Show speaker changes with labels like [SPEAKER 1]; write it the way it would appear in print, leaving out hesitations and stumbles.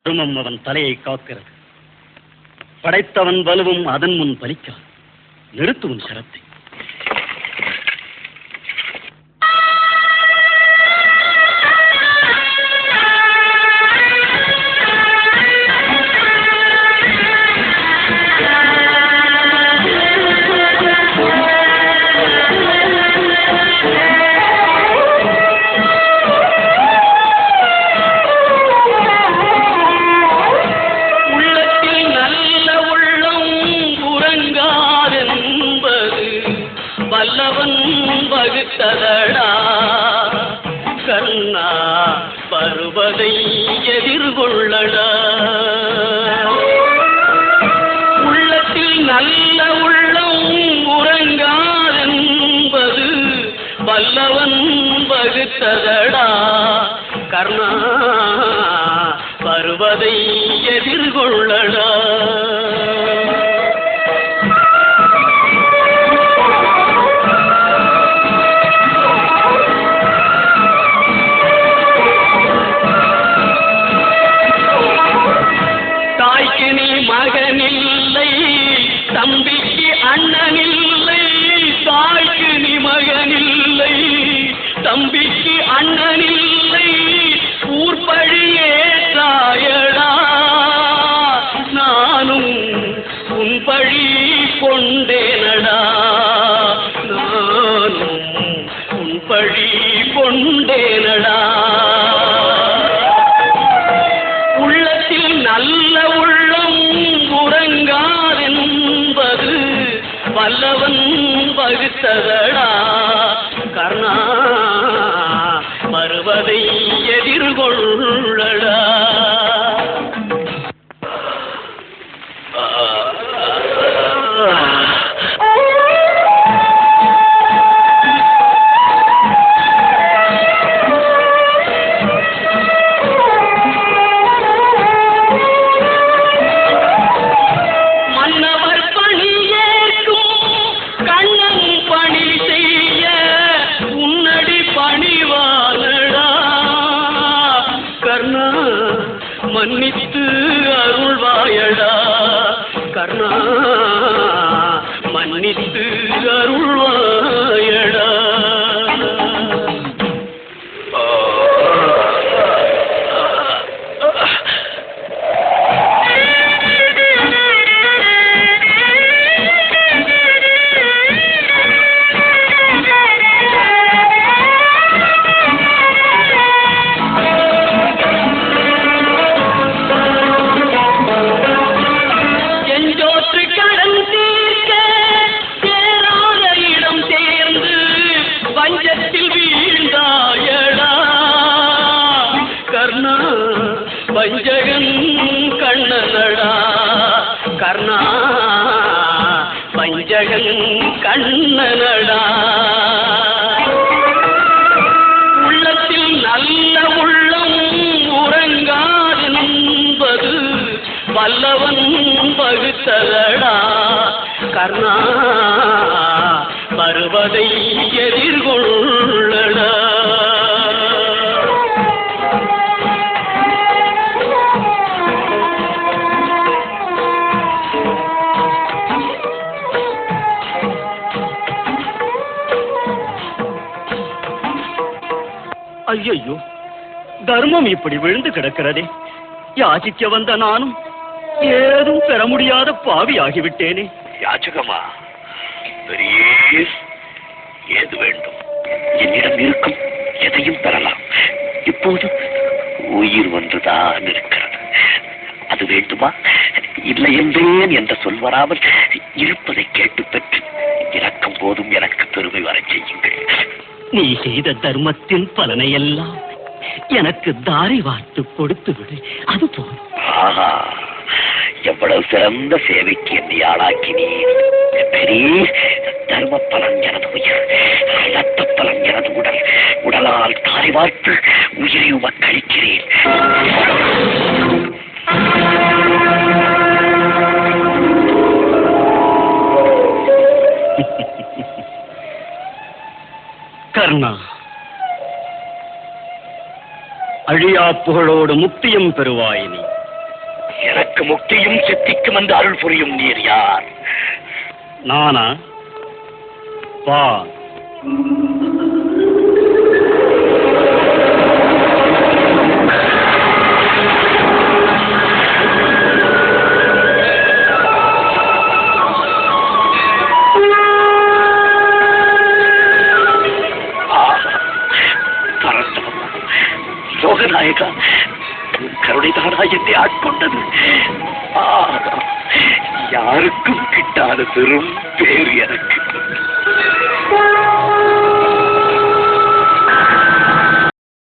[SPEAKER 1] அவன் தலையை காக்கிறது. படைத்தவன் வலுவும் அதன் முன் பலிக்காது. நிறுத்துவன் சரத்தை.
[SPEAKER 2] பருவதை எதிர்கொள்ளடா. உள்ளத்தில் நல்ல உள்ளம் உறங்காதென்பது வல்லவன் வகுத்ததடா. கர்ணா பருவதை எதிர்கொள்ளடா. மகனில்லை தம்பிக்கு அண்ணனில்லை. தாய்க்கு நீ மகனில்லை தம்பிக்கு அண்ணனில்லை. ஊர்பழியே தாயடா. நானும் உன் பழி கொண்டேனடா. நானும் உன் பழி கொண்டேனடா. உள்ளத்தில் நல்ல உள்ளம் உறங்காதென்பது வல்லவன் வகுத்ததடா. கர்ணா வருவதை எதிர்கொள்ளடா. மன்னித்து அருள்வாயடா. கர்ணா மன்னித்து அருள்வாயடா. வஞ்சகன் கண்ணனடா. கர்ணா வஞ்சகன் கண்ணனடா. உள்ளத்தில் நல்ல உள்ளம் உறங்காதென்பது வல்லவன் வகுத்ததடா. கர்ணா வருவதை எதிர்கொள்ளடா.
[SPEAKER 1] ஐயோ, தர்மம் இப்படி விழுந்து கிடக்கிறதே. யாசிக்க வந்த நானும் ஏதும் பெற முடியாத பாவி ஆகிவிட்டேனே.
[SPEAKER 3] யாச்சகமா, ஏது வேண்டும்? என்னிடம் இருக்கும் எதையும் பெறலாம். இப்போது உயிர் ஒன்றுதான் இருக்கிறது. அது வேண்டுமா? இல்லை என்றேன் என்ற சொல் வராமல் இருப்பதை கேட்டு பெற்று இறக்கும் போதும் எனக்கு பெருமை வர செய்யுங்கள்.
[SPEAKER 1] நீ செய்த தர்மத்தின் பலனை எல்லாம் எனக்கு தாரை வார்த்து கொடுத்து விடு. அது போதும்.
[SPEAKER 3] எவ்வளவு சிறந்த சேவைக்கு என்னை ஆளாக்கினீர். தர்ம பலன் எனது உயிர், ரத்த பலன் எனது உடல். உடலால் தாரை வார்த்து உயிரை உமக்களிக்கிறேன்.
[SPEAKER 1] கர்ணா, அழியா புகழோடு முக்தியும் பெறுவாய். நீ
[SPEAKER 3] எனக்கு முக்தியும் சித்திக்கும் என்று அருள் புரியும் நீர் யார்?
[SPEAKER 1] நானா? வா.
[SPEAKER 3] லோகநாயகா, கருணைதானா என்னை ஆட்கொண்டது. யாருக்கும் கிட்டாத பெரும் பேர் எனக்கு.